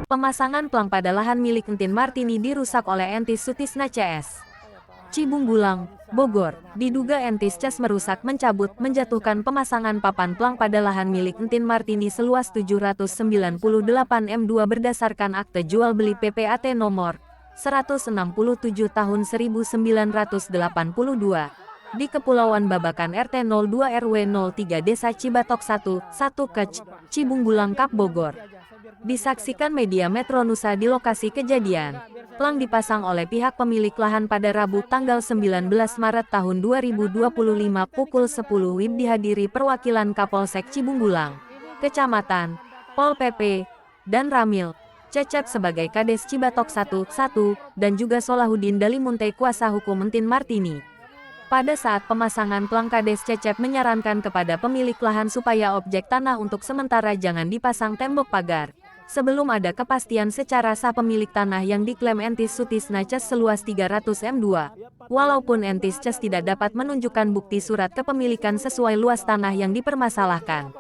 Pemasangan plang pada lahan milik Entin Martini dirusak oleh Entis Sutisna CS. Cibungbulang, Bogor, diduga Entis CS merusak, mencabut, menjatuhkan pemasangan papan plang pada lahan milik Entin Martini seluas 798 m2 berdasarkan akte jual beli PPAT nomor 167 tahun 1982 di Kepulauan Babakan RT 02 RW 03 Desa Cibatok 1, Kec, Cibungbulang Kap Bogor. Disaksikan media Metro Nusa di lokasi kejadian. Plang dipasang oleh pihak pemilik lahan pada Rabu tanggal 19 Maret tahun 2025 pukul 10 WIB dihadiri perwakilan Kapolsek Cibungbulang, Kecamatan, Pol PP, dan Ramil, Cecep sebagai Kades Cibatok 1, dan juga Solahuddin Dalimunte kuasa hukum Entin Martini. Pada saat pemasangan plang, Kades Cecep menyarankan kepada pemilik lahan supaya objek tanah untuk sementara jangan dipasang tembok pagar, sebelum ada kepastian secara sah pemilik tanah yang diklaim Entis Sutisna CS seluas 300 m2. Walaupun Entis CS tidak dapat menunjukkan bukti surat kepemilikan sesuai luas tanah yang dipermasalahkan,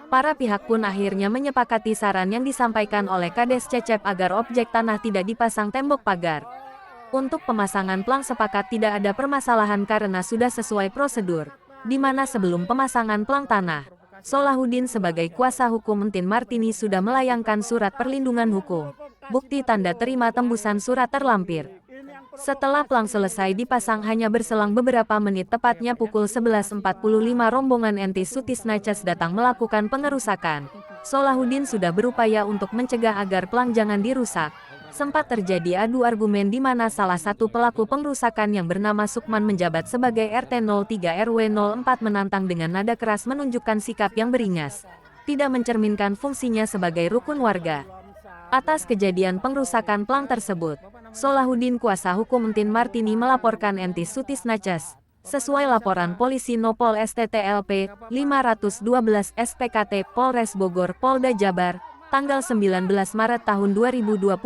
para pihak pun akhirnya menyepakati saran yang disampaikan oleh Kades Cecep agar objek tanah tidak dipasang tembok pagar. Untuk pemasangan plang sepakat tidak ada permasalahan karena sudah sesuai prosedur, di mana sebelum pemasangan plang tanah, Solahuddin sebagai kuasa hukum Entin Martini sudah melayangkan surat perlindungan hukum, bukti tanda terima tembusan surat terlampir. Setelah plang selesai dipasang hanya berselang beberapa menit tepatnya pukul 11.45 rombongan Entis Sutisna CS datang melakukan pengerusakan. Solahuddin sudah berupaya untuk mencegah agar plang jangan dirusak. Sempat terjadi adu argumen di mana salah satu pelaku pengrusakan yang bernama Sukman menjabat sebagai RT 03 RW 04 menantang dengan nada keras menunjukkan sikap yang beringas, tidak mencerminkan fungsinya sebagai rukun warga. Atas kejadian pengrusakan plang tersebut, Solahuddin kuasa hukum Entin Martini melaporkan Entis Sutisna CS sesuai laporan polisi Nopol STTLP 512 SPKT Polres Bogor Polda Jabar tanggal 19 Maret tahun 2025.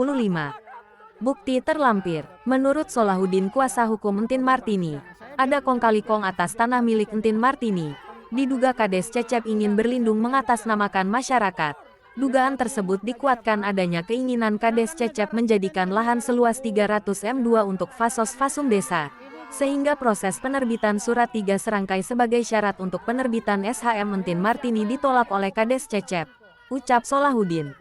Bukti terlampir. Menurut Solahuddin kuasa hukum Entin Martini, ada kong kali kong atas tanah milik Entin Martini. Diduga Kades Cecep ingin berlindung mengatasnamakan masyarakat. Dugaan tersebut dikuatkan adanya keinginan Kades Cecep menjadikan lahan seluas 300 m2 untuk fasos-fasum desa, sehingga proses penerbitan surat 3 serangkai sebagai syarat untuk penerbitan SHM Entin Martini ditolak oleh Kades Cecep. Ucap Solahuddin.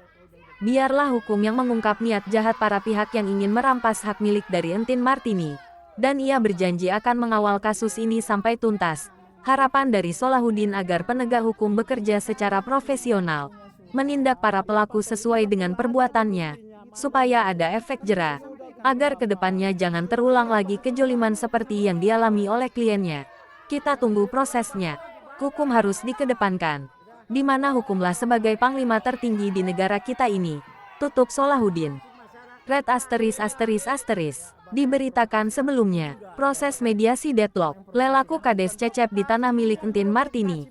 Biarlah hukum yang mengungkap niat jahat para pihak yang ingin merampas hak milik dari Entin Martini. Dan ia berjanji akan mengawal kasus ini sampai tuntas. Harapan dari Solahuddin agar penegak hukum bekerja secara profesional, menindak para pelaku sesuai dengan perbuatannya, supaya ada efek jera, agar kedepannya jangan terulang lagi kejoliman seperti yang dialami oleh kliennya. Kita tunggu prosesnya. Hukum harus dikedepankan, di mana hukumlah sebagai panglima tertinggi di negara kita ini. Tutup Solahuddin. Red ****. Diberitakan sebelumnya, proses mediasi deadlock, lelaku Kades Cecep di tanah milik Entin Martini,